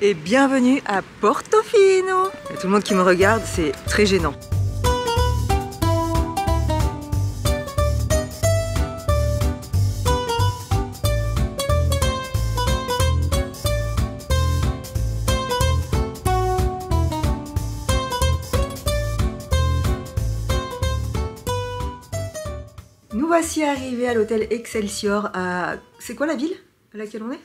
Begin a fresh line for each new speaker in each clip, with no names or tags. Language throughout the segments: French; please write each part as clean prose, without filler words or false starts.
et bienvenue à Portofino. Et tout le monde qui me regarde, c'est très gênant. Nous voici arrivés à l'hôtel Excelsior à... C'est quoi la ville à laquelle on est?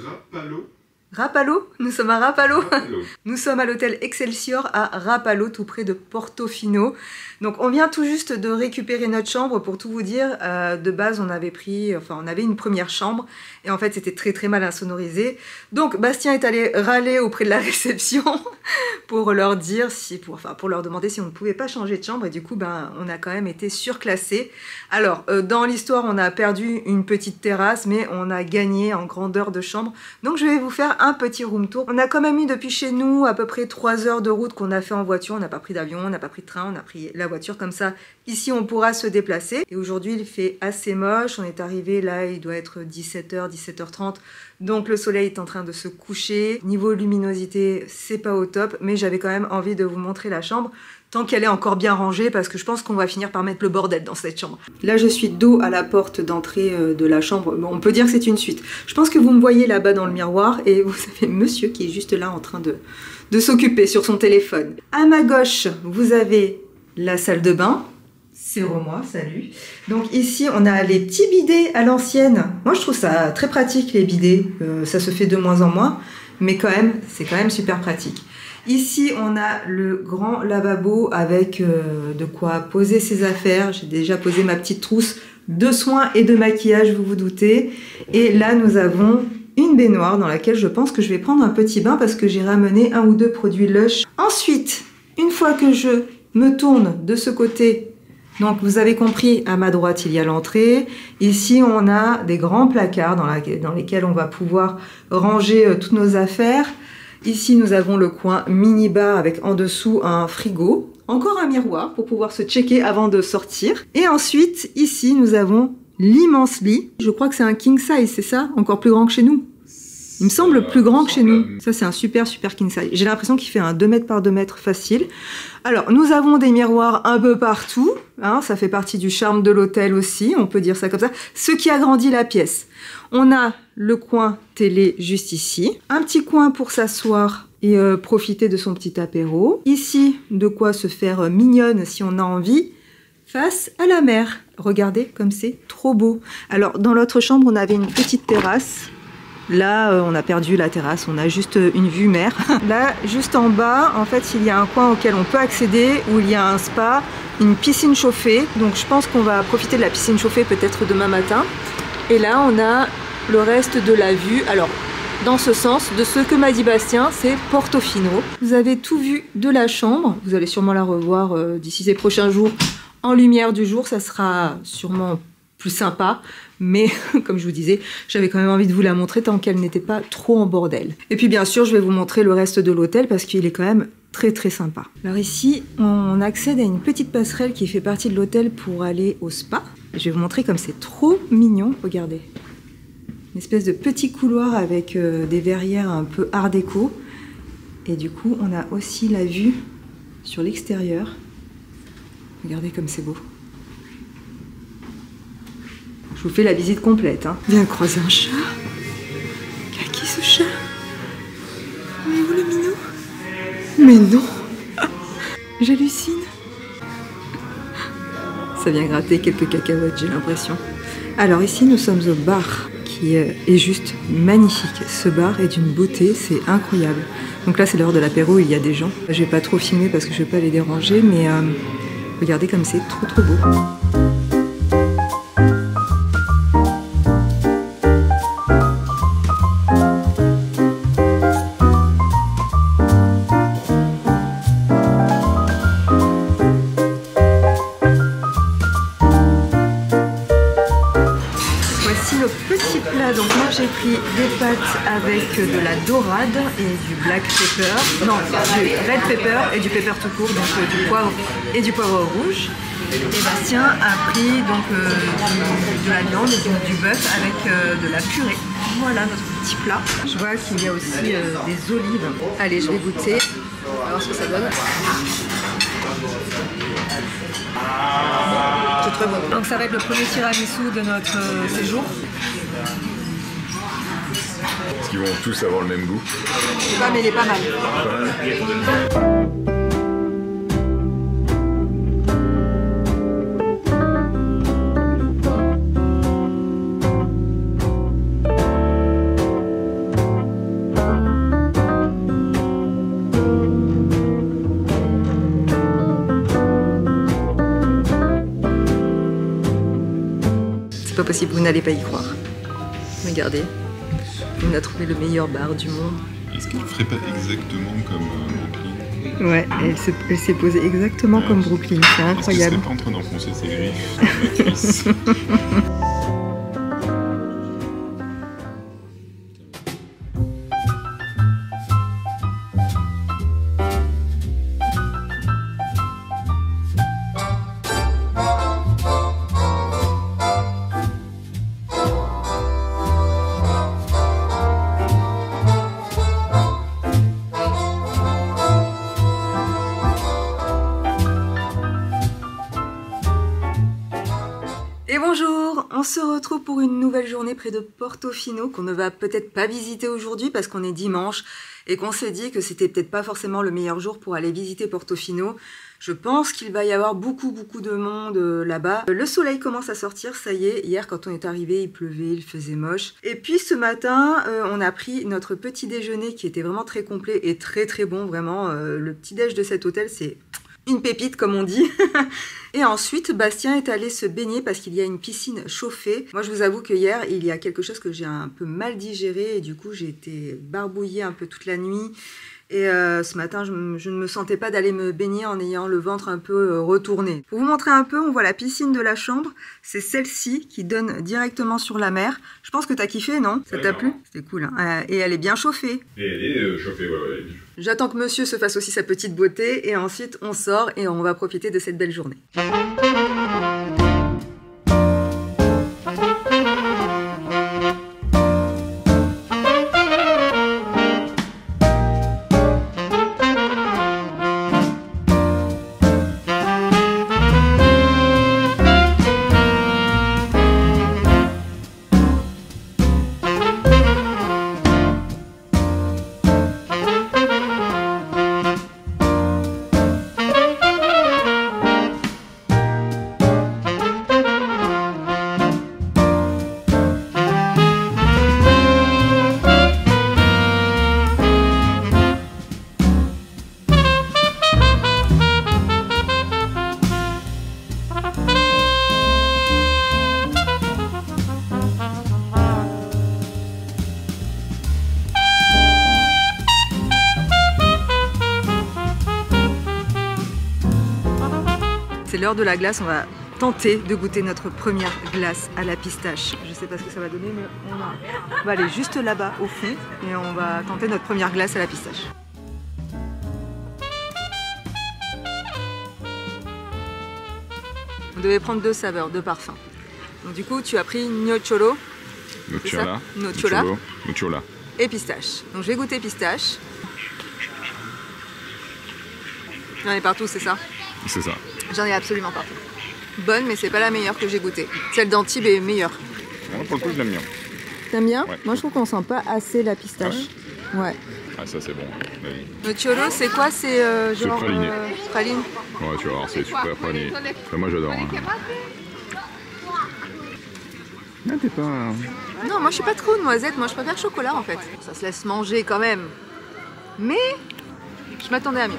Rapallo.
Rapallo? Nous sommes à Rapallo.
Rapallo.
Nous sommes à l'hôtel Excelsior à Rapallo, tout près de Portofino. Donc on vient tout juste de récupérer notre chambre. Pour tout vous dire, de base on avait une première chambre et en fait c'était très mal insonorisé. Donc Bastien est allé râler auprès de la réception pour leur dire pour leur demander si on ne pouvait pas changer de chambre, et du coup on a quand même été surclassé. Alors dans l'histoire on a perdu une petite terrasse, mais on a gagné en grandeur de chambre. Donc je vais vous faire un petit room tour. On a quand même eu depuis chez nous à peu près 3 heures de route qu'on a fait en voiture. On n'a pas pris d'avion, on n'a pas pris de train, on a pris la voiture comme ça. Ici on pourra se déplacer. Et aujourd'hui il fait assez moche. On est arrivé là, il doit être 17h, 17h30. Donc le soleil est en train de se coucher. Niveau luminosité, c'est pas au top, mais j'avais quand même envie de vous montrer la chambre tant qu'elle est encore bien rangée, parce que je pense qu'on va finir par mettre le bordel dans cette chambre. Là je suis dos à la porte d'entrée de la chambre. Bon, on peut dire que c'est une suite. Je pense que vous me voyez là-bas dans le miroir et vous avez monsieur qui est juste là en train de s'occuper sur son téléphone. À ma gauche, vous avez la salle de bain. C'est moi, salut. Donc ici, on a les petits bidets à l'ancienne. Moi, je trouve ça très pratique, les bidets. Ça se fait de moins en moins, mais quand même, c'est quand même super pratique. Ici, on a le grand lavabo avec de quoi poser ses affaires. J'ai déjà posé ma petite trousse de soins et de maquillage, vous vous doutez. Et là, nous avons une baignoire dans laquelle je pense que je vais prendre un petit bain parce que j'ai ramené 1 ou 2 produits Lush. Ensuite, une fois que je me tourne de ce côté, donc vous avez compris, à ma droite il y a l'entrée. Ici on a des grands placards dans lesquels on va pouvoir ranger toutes nos affaires. Ici nous avons le coin mini-bar avec en dessous un frigo. Encore un miroir pour pouvoir se checker avant de sortir. Et ensuite ici nous avons l'immense lit. Je crois que c'est un king size, c'est ça? Encore plus grand que chez nous. Il me semble plus grand que chez nous. Ça, c'est un super king size. J'ai l'impression qu'il fait un 2 mètres par 2 mètres facile. Alors, nous avons des miroirs un peu partout. Hein, ça fait partie du charme de l'hôtel aussi. On peut dire ça comme ça. Ce qui agrandit la pièce. On a le coin télé juste ici. Un petit coin pour s'asseoir et profiter de son petit apéro. Ici, de quoi se faire mignonne si on a envie. Face à la mer. Regardez comme c'est trop beau. Alors, dans l'autre chambre, on avait une petite terrasse. Là, on a perdu la terrasse, on a juste une vue mer. Là, juste en bas, en fait, il y a un coin auquel on peut accéder, où il y a un spa, une piscine chauffée. Donc, je pense qu'on va profiter de la piscine chauffée peut-être demain matin. Et là, on a le reste de la vue. Alors, dans ce sens, de ce que m'a dit Bastien, c'est Portofino. Vous avez tout vu de la chambre. Vous allez sûrement la revoir d'ici ces prochains jours. En lumière du jour, ça sera sûrement plus sympa, mais comme je vous disais, j'avais quand même envie de vous la montrer tant qu'elle n'était pas trop en bordel. Et puis bien sûr, je vais vous montrer le reste de l'hôtel parce qu'il est quand même très sympa. Alors ici, on accède à une petite passerelle qui fait partie de l'hôtel pour aller au spa. Je vais vous montrer comme c'est trop mignon, regardez. Une espèce de petit couloir avec des verrières un peu art déco. Et du coup, on a aussi la vue sur l'extérieur. Regardez comme c'est beau. Je vous fais la visite complète. Hein. Viens croiser un chat. À qui ce chat? Mais où le minou? Mais non. J'hallucine. Ça vient gratter quelques cacahuètes, j'ai l'impression. Alors ici, nous sommes au bar qui est juste magnifique. Ce bar est d'une beauté, c'est incroyable. Donc là, c'est l'heure de l'apéro, il y a des gens. Je vais pas trop filmer parce que je vais pas les déranger, mais regardez comme c'est trop beau. Donc moi j'ai pris des pâtes avec de la dorade et du black pepper, non, du red pepper et du pepper tout court, donc du poivre et du poivre rouge. Et Bastien a pris donc de la viande et du bœuf avec de la purée. Voilà notre petit plat. Je vois qu'il y a aussi des olives. Allez, je vais goûter. On va voir ce que ça donne. C'est très bon. Donc ça va être le premier tiramisu de notre séjour.
Est-ce qu'ils vont tous avoir le même goût?
Je sais pas, mais il est pas mal. C'est pas possible, vous n'allez pas y croire. Regardez, on a trouvé le meilleur bar du monde.
Est-ce qu'elle ferait pas exactement comme Brooklyn?
Ouais, elle s'est posée exactement comme Brooklyn, c'est incroyable.
Est-ce qu'elle serait pas en train d'enfoncer ses griffes dans ma cuisse?
Et bonjour, on se retrouve pour une nouvelle journée près de Portofino qu'on ne va peut-être pas visiter aujourd'hui parce qu'on est dimanche et qu'on s'est dit que c'était peut-être pas forcément le meilleur jour pour aller visiter Portofino. Je pense qu'il va y avoir beaucoup de monde là-bas. Le soleil commence à sortir, ça y est. Hier quand on est arrivé, il pleuvait, il faisait moche. Et puis ce matin, on a pris notre petit déjeuner qui était vraiment très complet et très bon. Vraiment, le petit déj de cet hôtel, c'est une pépite comme on dit. Et ensuite, Bastien est allé se baigner parce qu'il y a une piscine chauffée. Moi, je vous avoue que hier, il y a quelque chose que j'ai un peu mal digéré et du coup, j'ai été barbouillée un peu toute la nuit. Et ce matin, je ne me sentais pas d'aller me baigner en ayant le ventre un peu retourné. Pour vous montrer un peu, on voit la piscine de la chambre. C'est celle-ci qui donne directement sur la mer. Je pense que t'as kiffé, non? Ça t'a plu? C'était cool. Hein, et elle est bien chauffée.
Et elle est chauffée, ouais.
J'attends que monsieur se fasse aussi sa petite beauté et ensuite on sort et on va profiter de cette belle journée. C'est l'heure de la glace, on va tenter de goûter notre première glace à la pistache. Je sais pas ce que ça va donner, mais on va aller juste là-bas au fond et on va tenter notre première glace à la pistache. On devait prendre 2 saveurs, 2 parfums. Donc du coup, tu as pris Nocciolo,
Nocciola
et pistache. Donc je vais goûter pistache. J'en ai partout, c'est ça?
C'est ça.
J'en ai absolument partout. Bonne, mais c'est pas la meilleure que j'ai goûtée. Celle d'Antibes est meilleure.
Moi, pour le coup, je l'aime bien.
T'aimes bien?
Ouais.
Moi, je trouve qu'on sent pas assez la pistache. Ouais.
Ah, ça, c'est bon.
Nocciolo, c'est quoi? C'est genre
praliné.
praline?
Ouais, tu vas voir, c'est super praliné. Enfin, moi, j'adore. Hein. Ah, t'es pas...
Non, moi, je suis pas trop noisette. Moi, je préfère chocolat, en fait. Ça se laisse manger quand même. Mais je m'attendais à mieux.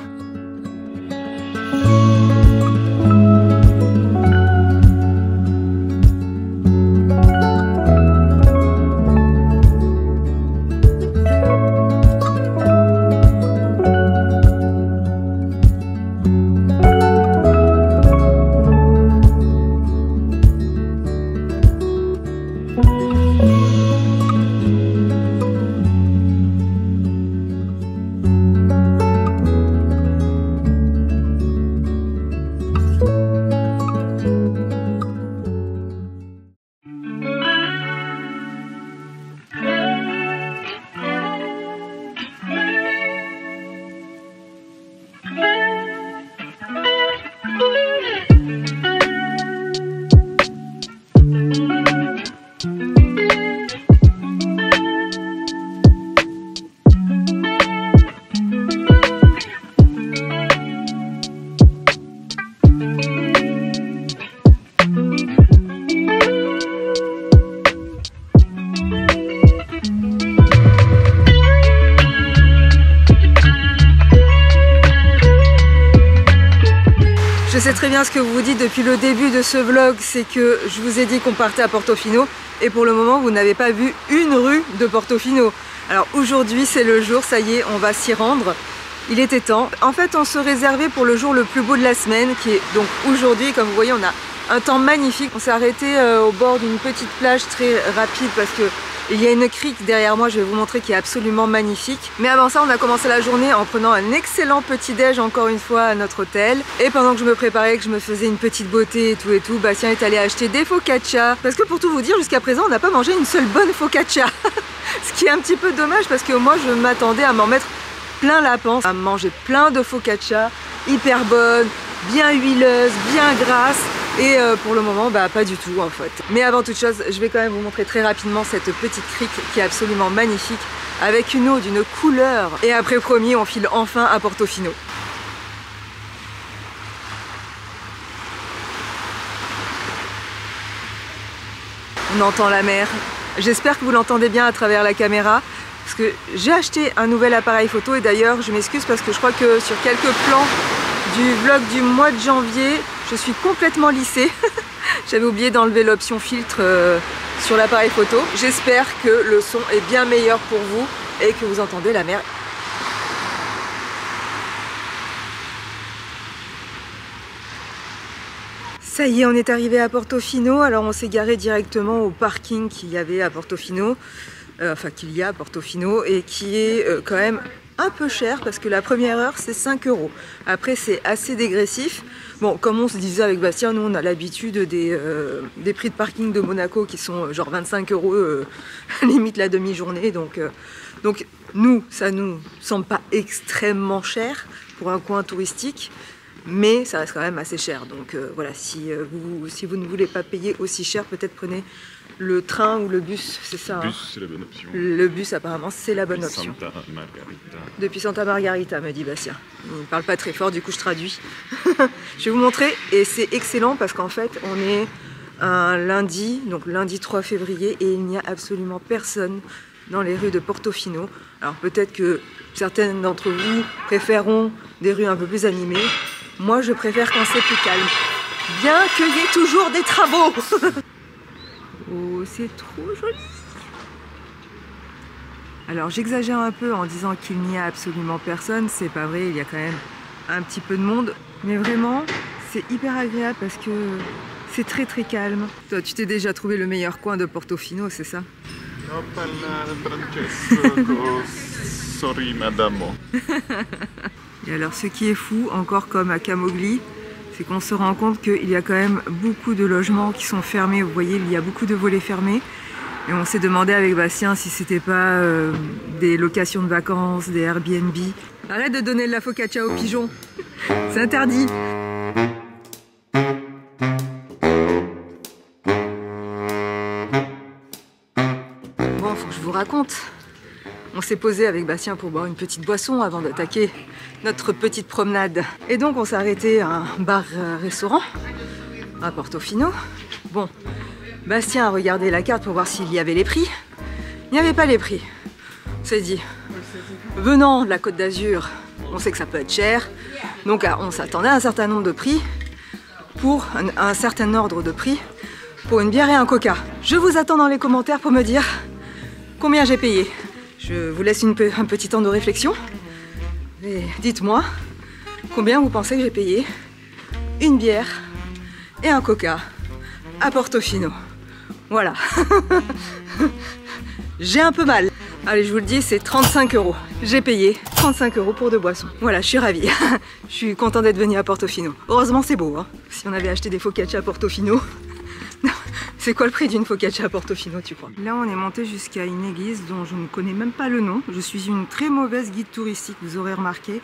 sais très bien ce que vous vous dites depuis le début de ce vlog, c'est que je vous ai dit qu'on partait à Portofino et pour le moment vous n'avez pas vu une rue de Portofino. Alors aujourd'hui c'est le jour, ça y est, on va s'y rendre. Il était temps. En fait on se réservait pour le jour le plus beau de la semaine qui est donc aujourd'hui. Comme vous voyez on a un temps magnifique. On s'est arrêté au bord d'une petite plage très rapide parce que il y a une crique derrière moi, je vais vous montrer, qui est absolument magnifique. Mais avant ça, on a commencé la journée en prenant un excellent petit-déj encore une fois à notre hôtel. Et pendant que je me préparais, que je me faisais une petite beauté et tout, Bastien est allé acheter des focaccia. Parce que pour tout vous dire, jusqu'à présent, on n'a pas mangé une seule bonne focaccia. Ce qui est un petit peu dommage parce que moi, je m'attendais à m'en mettre plein la panse, à manger plein de focaccia, hyper bonnes, bien huileuses, bien grasses. Et pour le moment, bah, pas du tout en fait. Mais avant toute chose, je vais quand même vous montrer très rapidement cette petite crique qui est absolument magnifique, avec une eau d'une couleur. Et après, promis, on file enfin à Portofino. On entend la mer. J'espère que vous l'entendez bien à travers la caméra. Parce que j'ai acheté un nouvel appareil photo et d'ailleurs, je m'excuse parce que je crois que sur quelques plans du vlog du mois de janvier, je suis complètement lissée. J'avais oublié d'enlever l'option filtre sur l'appareil photo. J'espère que le son est bien meilleur pour vous et que vous entendez la mer. Ça y est, on est arrivé à Portofino. Alors on s'est garé directement au parking qu'il y avait à Portofino. Enfin qu'il y a à Portofino et qui est quand même un peu cher parce que la première heure c'est 5 €. Après c'est assez dégressif. Bon, comme on se disait avec Bastien, nous on a l'habitude des prix de parking de Monaco qui sont genre 25 €, limite la demi-journée. Donc nous, ça nous semble pas extrêmement cher pour un coin touristique. Mais ça reste quand même assez cher. Donc voilà, si vous ne voulez pas payer aussi cher, peut-être prenez le train ou le bus, c'est ça.
Le bus, c'est la bonne option.
Le bus, apparemment, c'est la bonne option.
Santa Margarita.
Depuis Santa Margarita, me dit Bastien. Il ne parle pas très fort, du coup je traduis. Je vais vous montrer, et c'est excellent parce qu'en fait, on est un lundi, donc lundi 3 février, et il n'y a absolument personne dans les rues de Portofino. Alors peut-être que certaines d'entre vous préféreront des rues un peu plus animées. Moi, je préfère quand c'est plus calme. Bien qu'il y ait toujours des travaux. Oh, c'est trop joli. Alors, j'exagère un peu en disant qu'il n'y a absolument personne. C'est pas vrai, il y a quand même un petit peu de monde. Mais vraiment, c'est hyper agréable parce que c'est très très calme. Toi, tu t'es déjà trouvé le meilleur coin de Portofino, c'est ça?
Non, parla Francesco. Sorry, madame.
Et alors ce qui est fou, encore comme à Camogli, c'est qu'on se rend compte qu'il y a quand même beaucoup de logements qui sont fermés. Vous voyez, il y a beaucoup de volets fermés. Et on s'est demandé avec Bastien si c'était pas des locations de vacances, des Airbnb. Arrête de donner de la focaccia aux pigeons, c'est interdit. Bon, faut que je vous raconte. On s'est posé avec Bastien pour boire une petite boisson avant d'attaquer notre petite promenade. Et donc on s'est arrêté à un bar-restaurant à Portofino. Bon, Bastien a regardé la carte pour voir s'il y avait les prix. Il n'y avait pas les prix. On s'est dit, venant de la Côte d'Azur, on sait que ça peut être cher. Donc on s'attendait à un certain nombre de prix pour un certain ordre de prix pour une bière et un coca. Je vous attends dans les commentaires pour me dire combien j'ai payé. Je vous laisse un petit temps de réflexion et dites-moi combien vous pensez que j'ai payé une bière et un coca à Portofino. Voilà. J'ai un peu mal. Allez, je vous le dis, c'est 35 €. J'ai payé 35 € pour 2 boissons. Voilà, je suis ravie. Je suis contente d'être venue à Portofino. Heureusement, c'est beau, hein. Si on avait acheté des focaccia à Portofino... C'est quoi le prix d'une focaccia à Portofino, tu crois? Là, on est monté jusqu'à une église dont je ne connais même pas le nom. Je suis une très mauvaise guide touristique, vous aurez remarqué.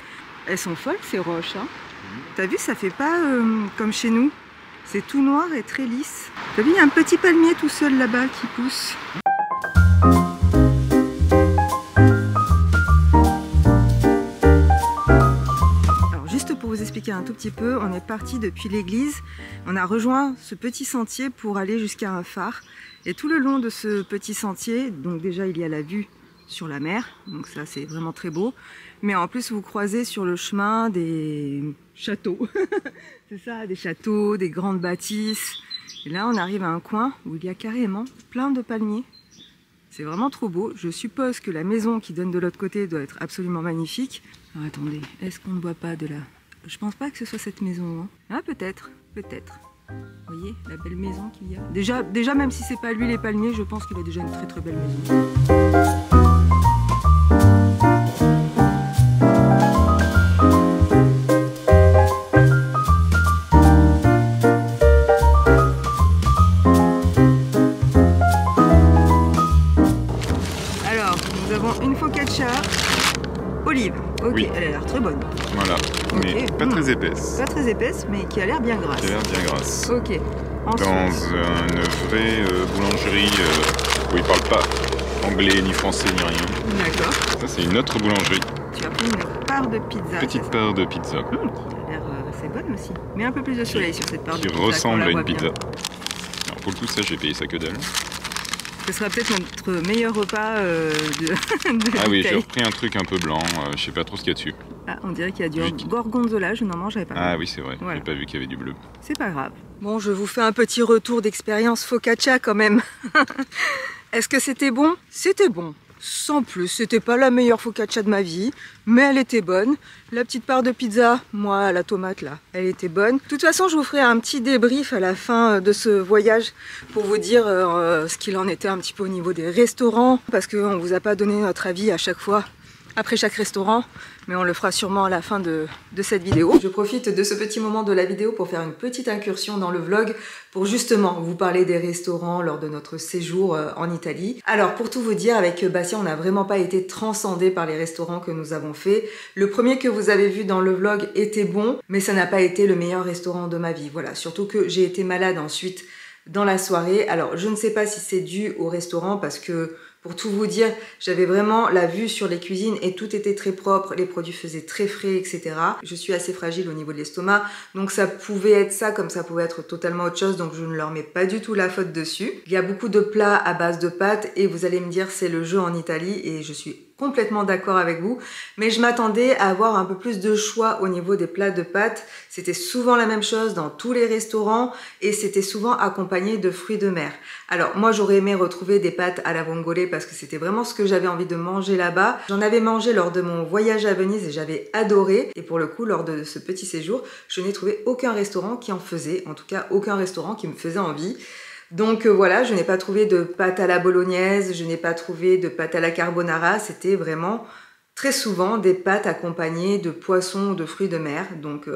Elles sont folles, ces roches. Hein. T'as vu, ça fait pas comme chez nous. C'est tout noir et très lisse. T'as vu, il y a un petit palmier tout seul là-bas qui pousse. Pour vous expliquer un tout petit peu, on est parti depuis l'église, on a rejoint ce petit sentier pour aller jusqu'à un phare et tout le long de ce petit sentier, donc déjà il y a la vue sur la mer, donc ça c'est vraiment très beau. Mais en plus vous croisez sur le chemin des châteaux, c'est ça, des châteaux, des grandes bâtisses. Et là on arrive à un coin où il y a carrément plein de palmiers. C'est vraiment trop beau. Je suppose que la maison qui donne de l'autre côté doit être absolument magnifique. Alors, attendez, est-ce qu'on ne voit pas de là? Je pense pas que ce soit cette maison. Hein. Ah peut-être, peut-être. Vous voyez la belle maison qu'il y a. Déjà même si c'est pas lui les palmiers, je pense qu'il a déjà une très très belle maison. Alors, nous avons une focaccia olive. Ok, oui. Elle a l'air très bonne.
Voilà, mais pas très épaisse.
Pas très épaisse, mais qui a l'air bien grasse.
Qui a l'air bien grasse.
Ok. Ensuite.
Dans une vraie boulangerie où ils parlent pas anglais, ni français, ni rien.
D'accord.
Ça, c'est une autre boulangerie.
Tu as pris une part de pizza.
Petite part de pizza.
Qui a l'air assez bonne aussi. Mais un peu plus de soleil sur cette part de pizza.
Qui ressemble à une pizza. Alors, pour le coup, ça, j'ai payé ça que dalle.
Ce sera peut-être notre meilleur repas de
Ah oui, j'ai repris un truc un peu blanc, je sais pas trop ce qu'il y a dessus.
Ah, on dirait qu'il y a du gorgonzola, je n'en mangerai pas.
Ah oui, c'est vrai,
voilà.
J'ai pas vu qu'il y avait du bleu.
C'est pas grave. Bon, je vous fais un petit retour d'expérience focaccia quand même. Est-ce que c'était bon? C'était bon. Sans plus, c'était pas la meilleure focaccia de ma vie, mais elle était bonne. La petite part de pizza, moi, la tomate là, elle était bonne. De toute façon, je vous ferai un petit débrief à la fin de ce voyage pour vous dire ce qu'il en était un petit peu au niveau des restaurants, parce qu'on vous a pas donné notre avis à chaque fois, après chaque restaurant, mais on le fera sûrement à la fin de cette vidéo. Je profite de ce petit moment de la vidéo pour faire une petite incursion dans le vlog pour justement vous parler des restaurants lors de notre séjour en Italie. Alors pour tout vous dire, avec Bastien, on n'a vraiment pas été transcendés par les restaurants que nous avons fait. Le premier que vous avez vu dans le vlog était bon, mais ça n'a pas été le meilleur restaurant de ma vie. Voilà, surtout que j'ai été malade ensuite dans la soirée. Alors je ne sais pas si c'est dû au restaurant parce que pour tout vous dire, j'avais vraiment la vue sur les cuisines et tout était très propre, les produits faisaient très frais, etc. Je suis assez fragile au niveau de l'estomac, donc ça pouvait être ça comme ça pouvait être totalement autre chose, donc je ne leur mets pas du tout la faute dessus. Il y a beaucoup de plats à base de pâtes et vous allez me dire c'est le jeu en Italie et je suis complètement d'accord avec vous, mais je m'attendais à avoir un peu plus de choix au niveau des plats de pâtes. C'était souvent la même chose dans tous les restaurants et c'était souvent accompagné de fruits de mer. Alors moi j'aurais aimé retrouver des pâtes à la vongole parce que c'était vraiment ce que j'avais envie de manger là-bas. J'en avais mangé lors de mon voyage à Venise et j'avais adoré. Et pour le coup, lors de ce petit séjour, je n'ai trouvé aucun restaurant qui en faisait, en tout cas aucun restaurant qui me faisait envie. Donc voilà, je n'ai pas trouvé de pâte à la bolognaise, je n'ai pas trouvé de pâte à la carbonara, c'était vraiment très souvent des pâtes accompagnées de poissons ou de fruits de mer. Donc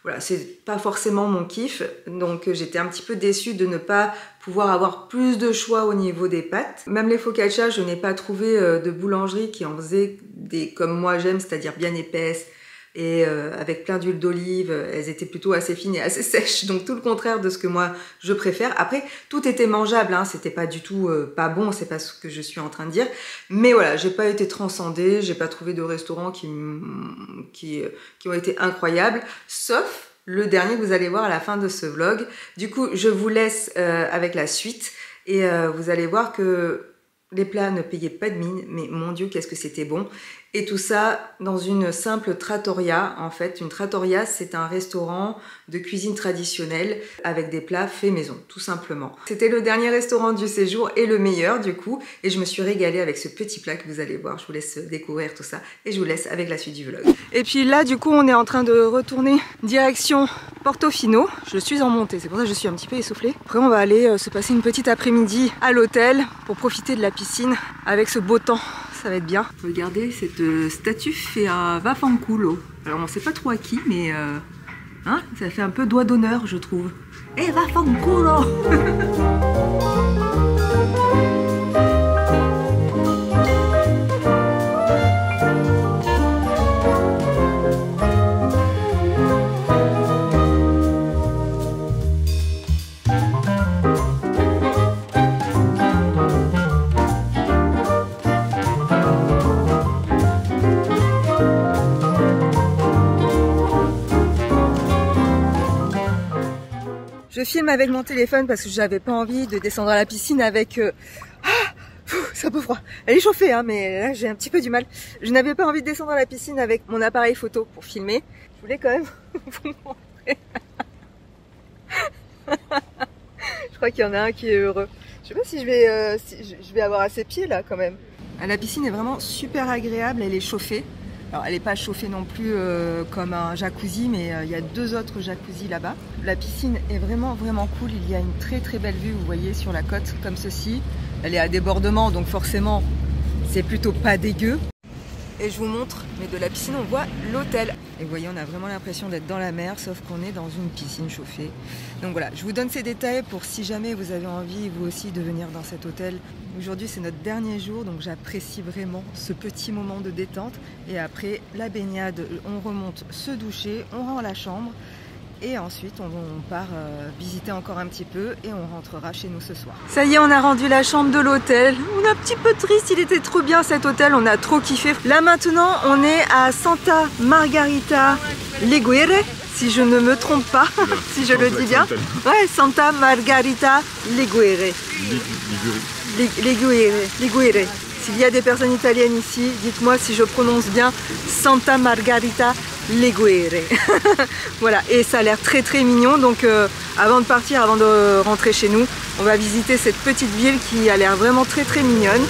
voilà, c'est pas forcément mon kiff, donc j'étais un petit peu déçue de ne pas pouvoir avoir plus de choix au niveau des pâtes. Même les focaccia, je n'ai pas trouvé de boulangerie qui en faisait des comme moi j'aime, c'est-à-dire bien épaisses, et avec plein d'huile d'olive, elles étaient plutôt assez fines et assez sèches, donc tout le contraire de ce que moi je préfère. Après, tout était mangeable, hein, c'était pas du tout pas bon, c'est pas ce que je suis en train de dire, mais voilà, j'ai pas été transcendée, j'ai pas trouvé de restaurants qui ont été incroyables, sauf le dernier que vous allez voir à la fin de ce vlog. Du coup, je vous laisse avec la suite, et vous allez voir que les plats ne payaient pas de mine, mais mon Dieu, qu'est-ce que c'était bon. Et tout ça dans une simple trattoria. En fait, une trattoria, c'est un restaurant de cuisine traditionnelle avec des plats faits maison, tout simplement. C'était le dernier restaurant du séjour et le meilleur du coup. Et je me suis régalée avec ce petit plat que vous allez voir. Je vous laisse découvrir tout ça et je vous laisse avec la suite du vlog. Et puis là, du coup, on est en train de retourner direction Portofino. Je suis en montée, c'est pour ça que je suis un petit peu essoufflée. Après, on va aller se passer une petite après-midi à l'hôtel pour profiter de la piscine avec ce beau temps. Ça va être bien. Regardez cette statue fait à Vaffanculo. Alors on sait pas trop à qui, mais hein, ça fait un peu doigt d'honneur, je trouve. Eh, Vaffanculo. Je filme avec mon téléphone parce que j'avais pas envie de descendre à la piscine avec c'est un peu froid. Elle est chauffée, hein, mais là j'ai un petit peu du mal. Je n'avais pas envie de descendre à la piscine avec mon appareil photo pour filmer. Je voulais quand même vous montrer. Je crois qu'il y en a un qui est heureux. Je sais pas si je vais avoir assez pied là quand même. La piscine est vraiment super agréable, elle est chauffée. Alors elle n'est pas chauffée non plus comme un jacuzzi, mais il y a 2 autres jacuzzis là-bas. La piscine est vraiment cool, il y a une très belle vue, vous voyez, sur la côte comme ceci. Elle est à débordement, donc forcément c'est plutôt pas dégueu. Et je vous montre, mais de la piscine on voit l'hôtel. Et vous voyez, on a vraiment l'impression d'être dans la mer, sauf qu'on est dans une piscine chauffée. Donc voilà, je vous donne ces détails pour si jamais vous avez envie, vous aussi, de venir dans cet hôtel. Aujourd'hui, c'est notre dernier jour, donc j'apprécie vraiment ce petit moment de détente. Et après, la baignade, on remonte se doucher, on rend la chambre. Et ensuite, on part visiter encore un petit peu et on rentrera chez nous ce soir. Ça y est, on a rendu la chambre de l'hôtel. On est un petit peu triste, il était trop bien cet hôtel, on a trop kiffé. Là maintenant, on est à Santa Margarita Liguire, si je ne me trompe pas, si je le dis bien. Ouais, Santa Margarita Liguire. Liguire. S'il y a des personnes italiennes ici, dites-moi si je prononce bien Santa Margarita Liguire. Voilà, et ça a l'air très mignon. Donc avant de partir, avant de rentrer chez nous, on va visiter cette petite ville qui a l'air vraiment très mignonne.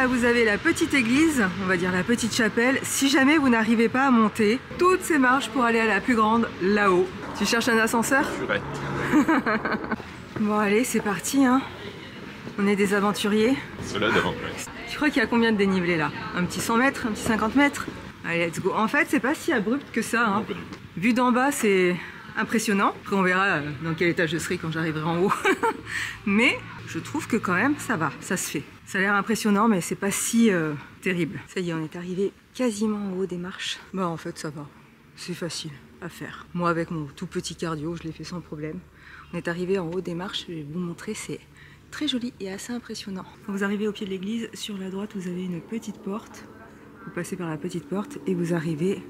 Vous avez la petite église, on va dire la petite chapelle, si jamais vous n'arrivez pas à monter toutes ces marches pour aller à la plus grande là-haut. Tu cherches un ascenseur?
Ouais.
Bon allez, c'est parti, hein. On est des aventuriers.
Cela d'avant.
Tu crois qu'il y a combien de dénivelé là? Un petit 100 mètres, un petit 50 mètres? Allez, let's go. En fait, c'est pas si abrupt que ça, hein. Vu d'en bas, c'est impressionnant. Après, on verra dans quel étage je serai quand j'arriverai en haut. Mais je trouve que quand même, ça va, ça se fait. Ça a l'air impressionnant, mais c'est pas si terrible. Ça y est, on est arrivé quasiment en haut des marches. Bah en fait, ça va. C'est facile à faire. Moi, avec mon tout petit cardio, je l'ai fait sans problème. On est arrivé en haut des marches, je vais vous montrer, c'est très joli et assez impressionnant. Quand vous arrivez au pied de l'église, sur la droite, vous avez une petite porte. Vous passez par la petite porte et vous arrivez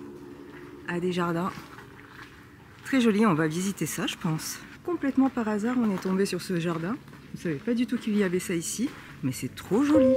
à des jardins très jolis. On va visiter ça, je pense. Complètement par hasard, on est tombé sur ce jardin. Je ne savais pas du tout qu'il y avait ça ici, mais c'est trop joli.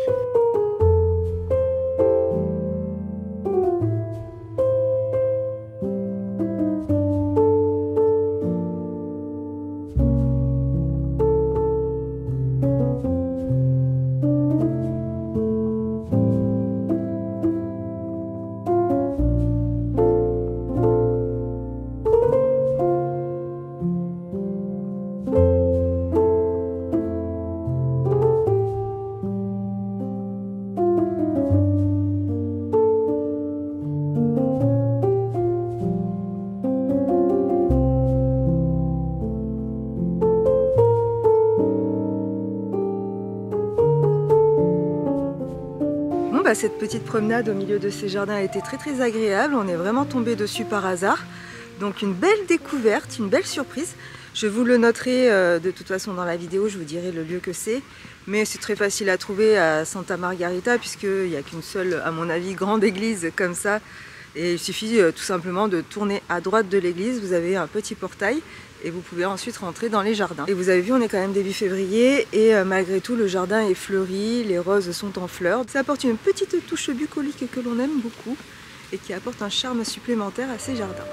Cette petite promenade au milieu de ces jardins a été très agréable. On est vraiment tombé dessus par hasard. Donc une belle découverte, une belle surprise. Je vous le noterai de toute façon dans la vidéo, je vous dirai le lieu que c'est. Mais c'est très facile à trouver à Santa Margarita puisqu'il n'y a qu'une seule, à mon avis, grande église comme ça. Et il suffit tout simplement de tourner à droite de l'église. Vous avez un petit portail. Et vous pouvez ensuite rentrer dans les jardins. Et vous avez vu, on est quand même début février et malgré tout, le jardin est fleuri, les roses sont en fleurs. Ça apporte une petite touche bucolique que l'on aime beaucoup et qui apporte un charme supplémentaire à ces jardins.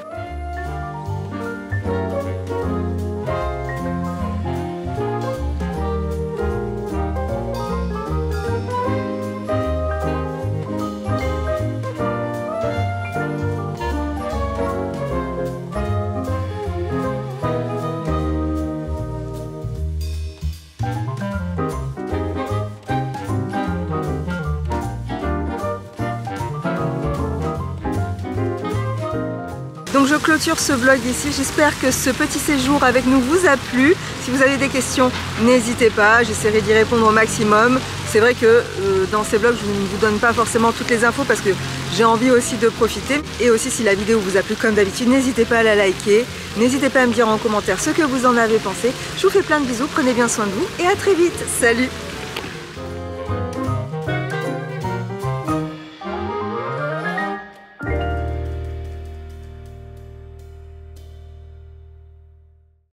Donc je clôture ce vlog ici. J'espère que ce petit séjour avec nous vous a plu. Si vous avez des questions, n'hésitez pas, j'essaierai d'y répondre au maximum. C'est vrai que dans ces vlogs, je ne vous donne pas forcément toutes les infos parce que j'ai envie aussi de profiter. Et aussi, si la vidéo vous a plu comme d'habitude, n'hésitez pas à la liker. N'hésitez pas à me dire en commentaire ce que vous en avez pensé. Je vous fais plein de bisous, prenez bien soin de vous et à très vite. Salut!